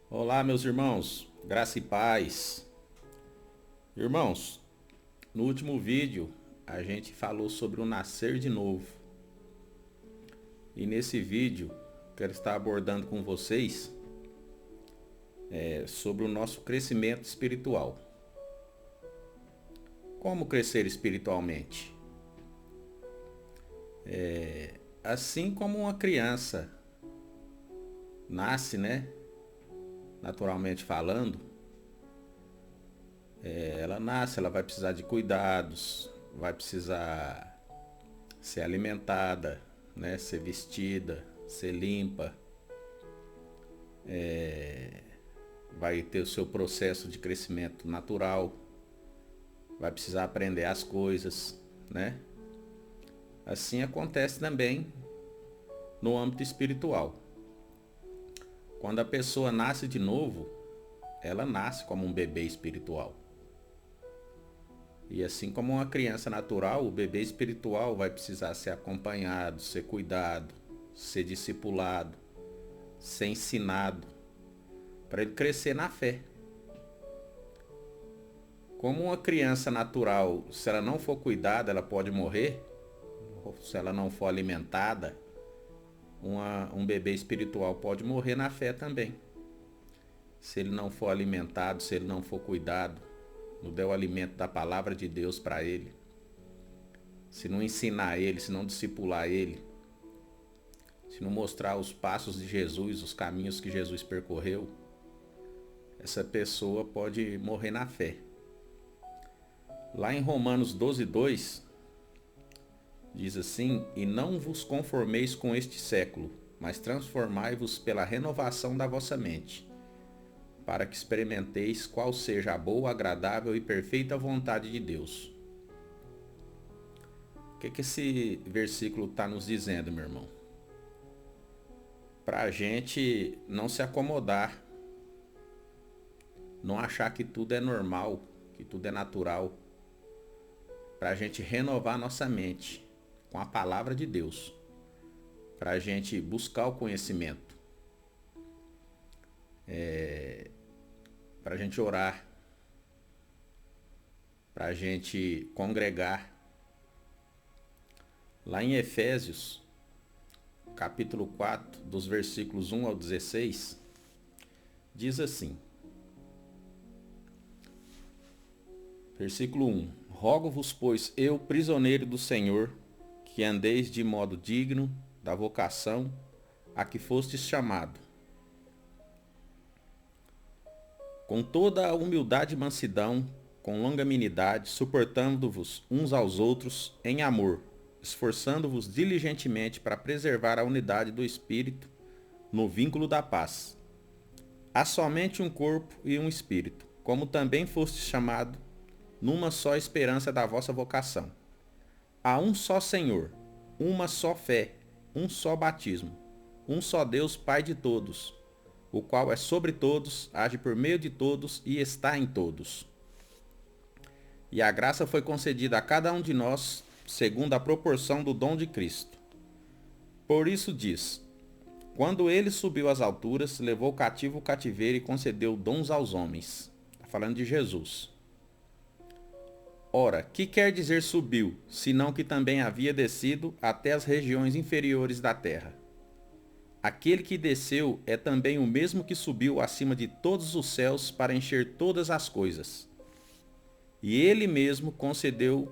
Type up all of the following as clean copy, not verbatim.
Olá, meus irmãos, graça e paz. Irmãos, no último vídeo a gente falou sobre o nascer de novo. E nesse vídeo quero estar abordando com vocês sobre o nosso crescimento espiritual. Como crescer espiritualmente? Assim como uma criança nasce, né? Naturalmente falando, ela nasce, ela vai precisar de cuidados, vai precisar ser alimentada, né? Ser vestida, ser limpa, vai ter o seu processo de crescimento natural, vai precisar aprender as coisas, né? Assim acontece também no âmbito espiritual. Quando a pessoa nasce de novo, ela nasce como um bebê espiritual. E assim como uma criança natural, o bebê espiritual vai precisar ser acompanhado, ser cuidado, ser discipulado, ser ensinado, para ele crescer na fé. Como uma criança natural, se ela não for cuidada, ela pode morrer, se ela não for alimentada, um bebê espiritual pode morrer na fé também. Se ele não for alimentado, se ele não for cuidado, não der o alimento da palavra de Deus para ele, se não ensinar ele, se não discipular ele, se não mostrar os passos de Jesus, os caminhos que Jesus percorreu, essa pessoa pode morrer na fé. Lá em Romanos 12:2 diz assim: E não vos conformeis com este século, mas transformai-vos pela renovação da vossa mente, para que experimenteis qual seja a boa, agradável e perfeita vontade de Deus. O que esse versículo está nos dizendo, meu irmão? Para a gente não se acomodar, não achar que tudo é normal, que tudo é natural, para a gente renovar nossa mente com a palavra de Deus, para a gente buscar o conhecimento, para a gente orar, para a gente congregar. Lá em Efésios, capítulo 4, dos versículos 1 ao 16, diz assim: Versículo 1: Rogo-vos, pois, eu, prisioneiro do Senhor, que andeis de modo digno da vocação a que fostes chamado, com toda a humildade e mansidão, com longanimidade, suportando-vos uns aos outros em amor, esforçando-vos diligentemente para preservar a unidade do Espírito no vínculo da paz. Há somente um corpo e um Espírito, como também fostes chamado numa só esperança da vossa vocação. Há um só Senhor, uma só fé, um só batismo, um só Deus Pai de todos, o qual é sobre todos, age por meio de todos e está em todos. E a graça foi concedida a cada um de nós, segundo a proporção do dom de Cristo. Por isso diz: Quando ele subiu às alturas, levou cativo o cativeiro e concedeu dons aos homens. Está falando de Jesus. Ora, que quer dizer subiu, senão que também havia descido até as regiões inferiores da terra? Aquele que desceu é também o mesmo que subiu acima de todos os céus para encher todas as coisas. E ele mesmo concedeu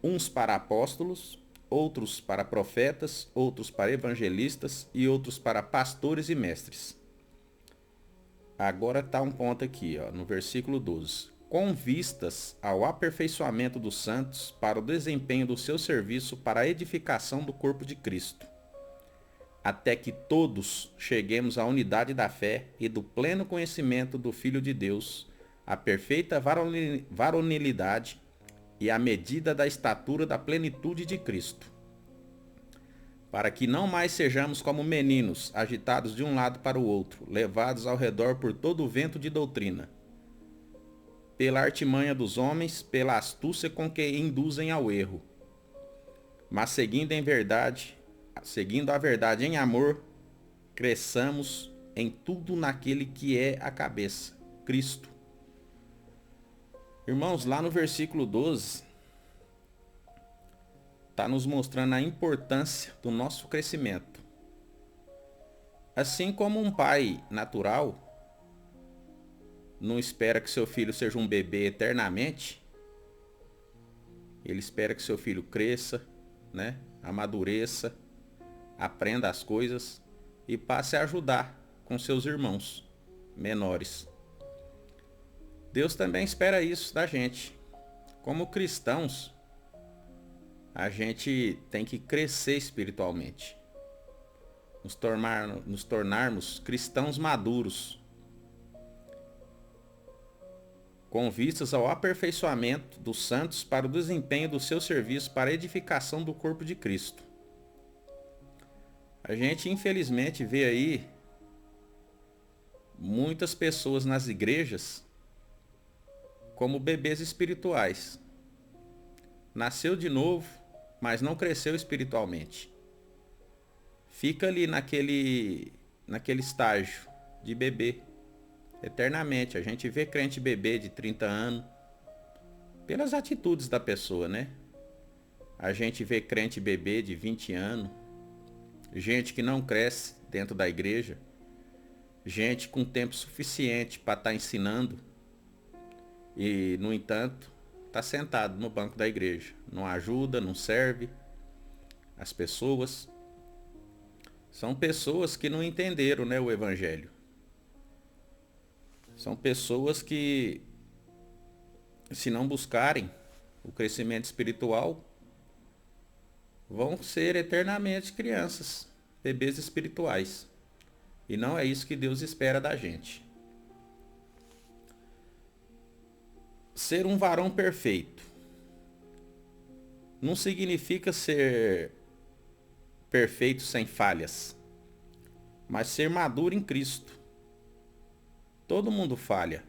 uns para apóstolos, outros para profetas, outros para evangelistas e outros para pastores e mestres. Agora está um ponto aqui, no versículo 12. Com vistas ao aperfeiçoamento dos santos para o desempenho do seu serviço para a edificação do corpo de Cristo, até que todos cheguemos à unidade da fé e do pleno conhecimento do Filho de Deus, à perfeita varonilidade e à medida da estatura da plenitude de Cristo, para que não mais sejamos como meninos, agitados de um lado para o outro, levados ao redor por todo o vento de doutrina, pela artimanha dos homens, pela astúcia com que induzem ao erro, mas seguindo a verdade em amor, cresçamos em tudo naquele que é a cabeça, Cristo. Irmãos, lá no versículo 12, está nos mostrando a importância do nosso crescimento. Assim como um pai natural não espera que seu filho seja um bebê eternamente, ele espera que seu filho cresça, né? Amadureça, aprenda as coisas e passe a ajudar com seus irmãos menores. Deus também espera isso da gente. Como cristãos, a gente tem que crescer espiritualmente. Nos tornarmos cristãos maduros, com vistas ao aperfeiçoamento dos santos para o desempenho do seu serviço para a edificação do corpo de Cristo. A gente infelizmente vê aí muitas pessoas nas igrejas como bebês espirituais. Nasceu de novo, mas não cresceu espiritualmente. Fica ali naquele estágio de bebê eternamente. A gente vê crente bebê de 30 anos pelas atitudes da pessoa, né? A gente vê crente bebê de 20 anos, gente que não cresce dentro da igreja, gente com tempo suficiente para estar ensinando e, no entanto, está sentado no banco da igreja, não ajuda, não serve as pessoas. São pessoas que não entenderam, né, o evangelho. São pessoas que, se não buscarem o crescimento espiritual, vão ser eternamente crianças, bebês espirituais. E não é isso que Deus espera da gente. Ser um varão perfeito não significa ser perfeito sem falhas, mas ser maduro em Cristo. Todo mundo falha,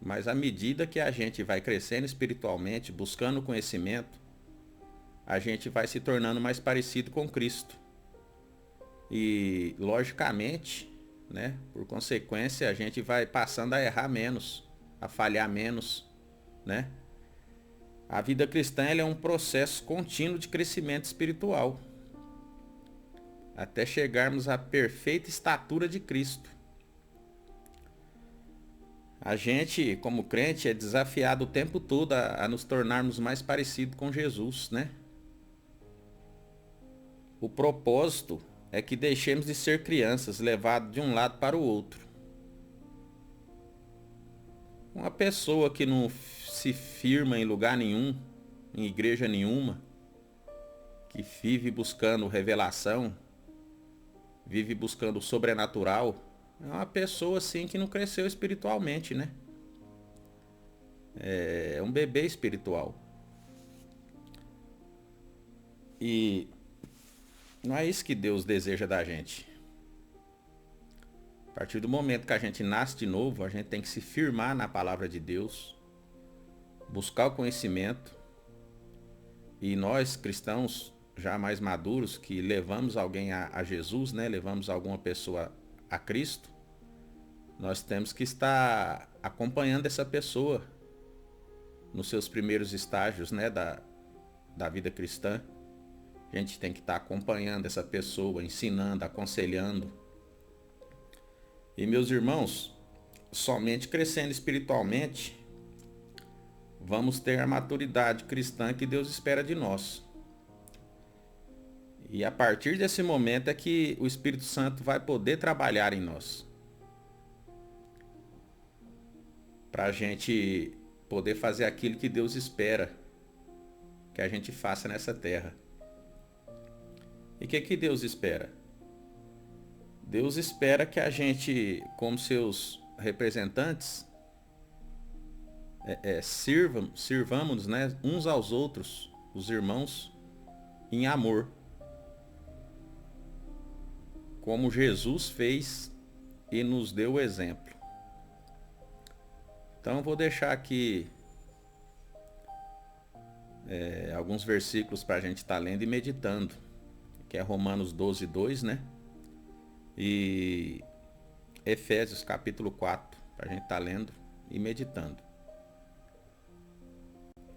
mas à medida que a gente vai crescendo espiritualmente, buscando conhecimento, a gente vai se tornando mais parecido com Cristo. E, logicamente, né, por consequência, a gente vai passando a errar menos, a falhar menos, né? A vida cristã é um processo contínuo de crescimento espiritual, até chegarmos à perfeita estatura de Cristo. A gente, como crente, é desafiado o tempo todo a nos tornarmos mais parecidos com Jesus, né? O propósito é que deixemos de ser crianças, levados de um lado para o outro. Uma pessoa que não se firma em lugar nenhum, em igreja nenhuma, que vive buscando revelação, vive buscando o sobrenatural, é uma pessoa assim que não cresceu espiritualmente, né? É um bebê espiritual. E não é isso que Deus deseja da gente. A partir do momento que a gente nasce de novo, a gente tem que se firmar na palavra de Deus, buscar o conhecimento. E nós, cristãos já mais maduros, que levamos alguém a Jesus, né? Levamos alguma pessoa a Cristo, nós temos que estar acompanhando essa pessoa nos seus primeiros estágios, né, da vida cristã. A gente tem que estar acompanhando essa pessoa, ensinando, aconselhando. E, meus irmãos, somente crescendo espiritualmente vamos ter a maturidade cristã que Deus espera de nós. E a partir desse momento é que o Espírito Santo vai poder trabalhar em nós, para a gente poder fazer aquilo que Deus espera que a gente faça nessa terra. E o que Deus espera? Deus espera que a gente, como seus representantes, sirvamos, né, uns aos outros, os irmãos, em amor, como Jesus fez e nos deu o exemplo. Então eu vou deixar aqui alguns versículos para a gente estar lendo e meditando, que é Romanos 12:2, né? E Efésios capítulo 4, para a gente estar lendo e meditando.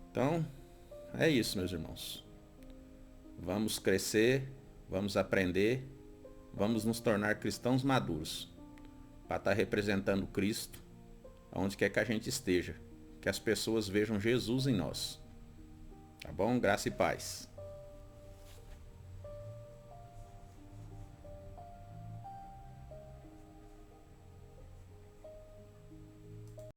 Então, é isso, meus irmãos. Vamos crescer, vamos aprender, vamos nos tornar cristãos maduros, para estar representando Cristo onde quer que a gente esteja, que as pessoas vejam Jesus em nós. Tá bom? Graça e paz.